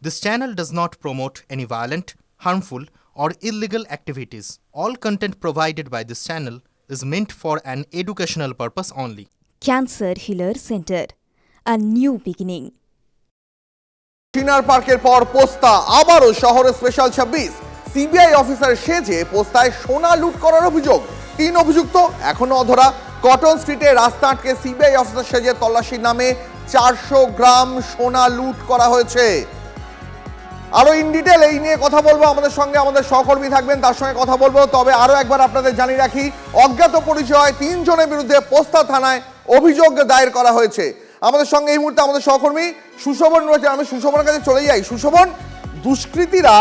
This channel does not promote any violent, harmful, or illegal activities. All content provided by this channel is meant for an educational purpose only. Cancer Healer Center, a new beginning. চিনার পার্কের পর পোস্তা আবারও শহরে special 26 CBI officer সেজে পোস্তায় সোনা লুট করার অভিযোগ। 3 অভিযুক্ত এখনো অধরা। কটন স্ট্রিটে রাস্তা আটকে সিবিআই অফিসার সেজে তল্লাশির নামে 400 গ্রাম সোনা লুট করা হয়েছে। আরো ইন ডিটেল এই নিয়ে কথা বলবো, আমাদের সঙ্গে আমাদের সহকর্মী থাকবেন, তার সঙ্গে কথা বলবো। তবে আরো একবার আপনাদের জানিয়ে রাখি, অজ্ঞাত পরিচয় 3 জনের বিরুদ্ধে পোস্তা থানায় অভিযোগ দায়ের করা হয়েছে। আমাদের সঙ্গে এই মুহূর্তে আমাদের সহকর্মী সুশোভন রয়েছে, আমি সুশোভনের কাছে চলে যাই। সুশোভন, দুষ্কৃতীরা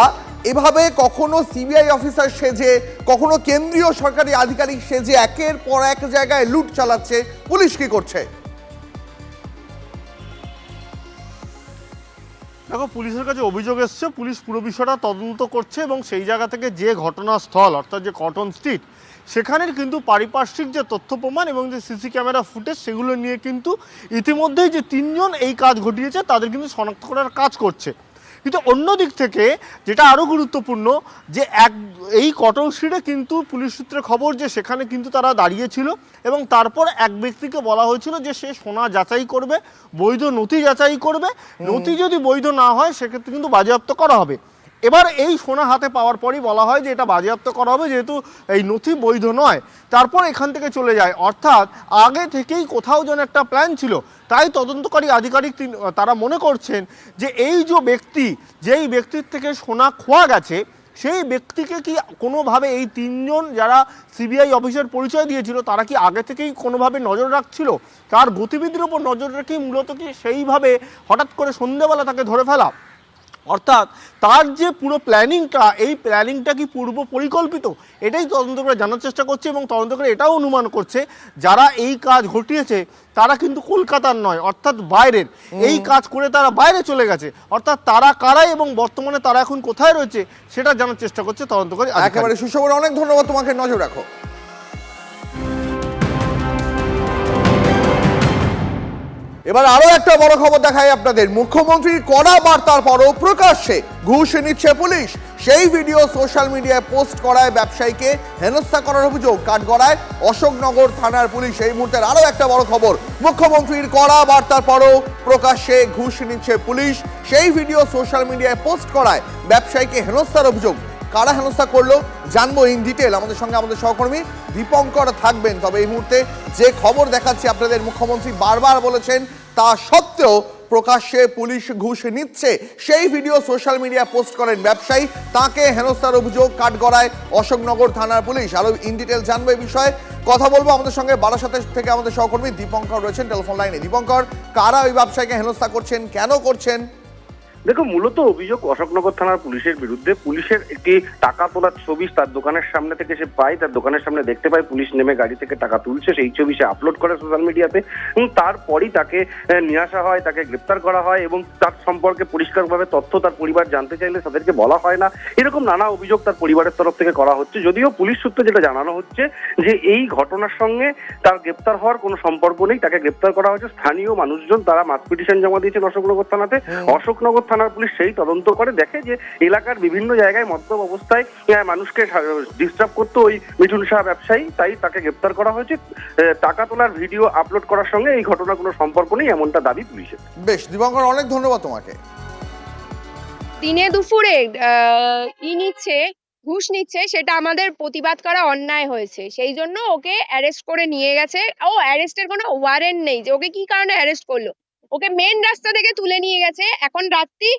এভাবে কখনো সিবিআই অফিসার সেজে, কখনো কেন্দ্রীয় সরকারি আধিকারিক সেজে একের পর এক জায়গায় লুট চালাচ্ছে, পুলিশ কি করছে? দেখো, পুলিশের কাছে অভিযোগ এসছে, পুলিশ পুরো বিষয়টা তদন্ত করছে এবং সেই জায়গা থেকে যে ঘটনাস্থল অর্থাৎ যে কটন স্ট্রিট, সেখানের কিন্তু পারিপার্শ্বিক যে তথ্য প্রমাণ এবং যে সিসি ক্যামেরা ফুটেজ, সেগুলো নিয়ে কিন্তু ইতিমধ্যেই যে 3 জন এই কাজ ঘটিয়েছে তাদের কিন্তু শনাক্ত করার কাজ করছে। কিন্তু অন্য দিক থেকে যেটা আরও গুরুত্বপূর্ণ, যে এই কটন স্ট্রিটে কিন্তু পুলিশ সূত্রে খবর যে সেখানে কিন্তু তারা দাঁড়িয়েছিল এবং তারপর এক ব্যক্তিকে বলা হয়েছিল যে সে সোনা যাচাই করবে, বৈধ নথি যাচাই করবে, নথি যদি বৈধ না হয় সেক্ষেত্রে কিন্তু বাজেয়াপ্ত করা হবে। এবার এই সোনা হাতে পাওয়ার পরই বলা হয় যে এটা বাজেয়াপ্ত করা হবে, যেহেতু এই নথি বৈধ নয়। তারপর এখান থেকে চলে যায়, অর্থাৎ আগে থেকেই কোথাও যেন একটা প্ল্যান ছিল। তাই তদন্তকারী আধিকারিক তারা মনে করছেন যে এই যে ব্যক্তি, যেই ব্যক্তির থেকে সোনা খোয়া গেছে, সেই ব্যক্তিকে কি কোনোভাবে এই 3 জন যারা সিবিআই অফিসার পরিচয় দিয়েছিল তারা কি আগে থেকেই কোনোভাবে নজর রাখছিল, তার গতিবিধির উপর নজর রেখেই মূলত কি সেইভাবে হঠাৎ করে সন্ধ্যেবেলা তাকে ধরে ফেলা, অর্থাৎ তার যে পুরো প্ল্যানিংটা, এই প্ল্যানিংটা কি পূর্ব পরিকল্পিত, এটাই তদন্ত করে জানার চেষ্টা করছে। এবং তদন্ত করে এটাও অনুমান করছে যারা এই কাজ ঘটিয়েছে তারা কিন্তু কলকাতার নয়, অর্থাৎ বাইরের। এই কাজ করে তারা বাইরে চলে গেছে, অর্থাৎ তারা কারাই এবং বর্তমানে তারা এখন কোথায় রয়েছে সেটা জানার চেষ্টা করছে তদন্তকারী। একেবারে সুশোভন, অনেক ধন্যবাদ তোমাকে, নজর রাখো। এবার আরো একটা বড় খবর দেখাই আপনাদের। মুখ্যমন্ত্রীর কড়া বার্তার পরও প্রকাশ্যে ঘুষ নিচ্ছে পুলিশ। সেই ভিডিও সোশ্যাল মিডিয়ায় পোস্ট করায় ব্যবসায়ীকে হেনস্থা করার অভিযোগ কাঠগড়ায় অশোকনগর থানার পুলিশ। এই মুহূর্তের আরো একটা বড় খবর, মুখ্যমন্ত্রীর কড়া বার্তার পরও প্রকাশ্যে ঘুষ নিচ্ছে পুলিশ। সেই ভিডিও সোশ্যাল মিডিয়ায় পোস্ট করায় ব্যবসায়ীকে হেনস্থার অভিযোগ। কারা হেনস্থা করলো জানবো ইন ডিটেল। আমাদের সঙ্গে আমাদের সহকর্মী দীপঙ্কর থাকবেন। তবে এই মুহূর্তে যে খবর দেখাচ্ছি আপনাদের, মুখ্যমন্ত্রী বারবার বলেছেন তা সত্ত্বেও প্রকাশ্যে পুলিশ ঘুষ নিচ্ছে। সেই ভিডিও সোশ্যাল মিডিয়া পোস্ট করেন ব্যবসায়ী, তাকে হেনস্থার অভিযোগ কাঠগড়ায় অশোকনগর থানার পুলিশ। আরো ইন ডিটেল জানবো এই বিষয়ে কথা বলবো। আমাদের সঙ্গে বারাসাত থেকে আমাদের সহকর্মী দীপঙ্কর রয়েছেন টেলিফোন লাইনে। দীপঙ্কর, কারা ওই ব্যবসায়ীকে হেনস্থা করছেন, কেন করছেন? দেখো, মূলত অভিযোগ অশোকনগর থানার পুলিশের বিরুদ্ধে। পুলিশের একটি টাকা তোলার ছবি তার দোকানের সামনে থেকে সে পায়, তার দোকানের সামনে দেখতে পায় পুলিশ নেমে গাড়ি থেকে টাকা তুলছে। সেই ছবি সে আপলোড করে সোশ্যাল মিডিয়াতে এবং তারপরই তাকে নিয়ে আসা হয়, তাকে গ্রেপ্তার করা হয় এবং তার সম্পর্কে পরিষ্কারভাবে তথ্য তার পরিবার জানতে চাইলে তাদেরকে বলা হয় না। এরকম নানা অভিযোগ তার পরিবারের তরফ থেকে করা হচ্ছে। যদিও পুলিশ সূত্রে যেটা জানানো হচ্ছে যে এই ঘটনার সঙ্গে তার গ্রেপ্তার হওয়ার কোনো সম্পর্ক নেই, তাকে গ্রেপ্তার করা হয়েছে স্থানীয় মানুষজন, তারা মাস পিটিশন জমা দিয়েছেন অশোকনগর থানাতে। অশোকনগর থানার পুলিশ সেই তদন্ত করে দেখে যে এলাকার বিভিন্ন জায়গায় মদ্যপ অবস্থায় মানুষকে ডিস্টার্ব করতো ওই মিঠুন শাহ ব্যবসায়ী, তাই তাকে গ্রেপ্তার করা হয়েছে। টাকা তোলার ভিডিও আপলোড করার সঙ্গে এই ঘটনার কোনো সম্পর্ক নেই, এমনটা দাবি পুলিশের। বেশ দীপঙ্কর, অনেক ধন্যবাদ তোমাকে। দিনে দুপুরে ঘুষ নিচ্ছে, সেটা আমাদের প্রতিবাদ করা অন্যায় হয়েছে, সেই জন্য ওকে অ্যারেস্ট করে নিয়ে গেছে। ও অ্যারেস্টের কোনো ওয়ারেন্ট নেই যে ওকে কি কারণে অ্যারেস্ট করলো। ওকে মেন রাস্তা থেকে তুলে নিয়ে গেছে। এখন রাত্রি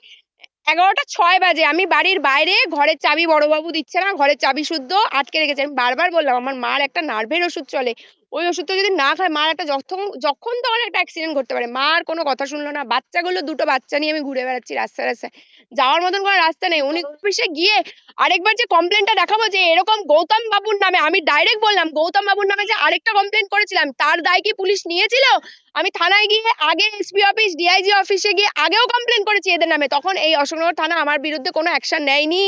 11:06 বাজে। আমি বাড়ির বাইরে, ঘরের চাবি বড়বাবু দিচ্ছে না, ঘরের চাবি শুদ্ধ আটকে রেখেছে। আমি বারবার বললাম আমার মার একটা নার্ভের ওষুধ চলে, ওই ওষুধটা যদি না খায় মার একটা যখন তখন একটা অ্যাক্সিডেন্ট ঘটতে পারে। মার কোনো কথা শুনলো না। বাচ্চাগুলো, 2টো বাচ্চা নিয়ে আমি ঘুরে বেড়াচ্ছি রাস্তায় রাস্তায়, যাওয়ার মতন কোনো রাস্তা নেই। উনি অফিসে গিয়ে আরেকবার যে কমপ্লেনটা দেখাবো যে এরকম গৌতম বাবুর নামে, আমি ডাইরেক্ট বললাম গৌতম বাবুর নামে যে আরেকটা কমপ্লেন করেছিলাম তার দায় কি পুলিশ নিয়েছিল? আমি থানায় গিয়ে আগে এসপি অফিস, ডিআইজি অফিসে গিয়ে আগেও কমপ্লেন করেছি এদের নামে, তখন এই অশোকনগর থানা আমার বিরুদ্ধে কোনো অ্যাকশন নেয়নি।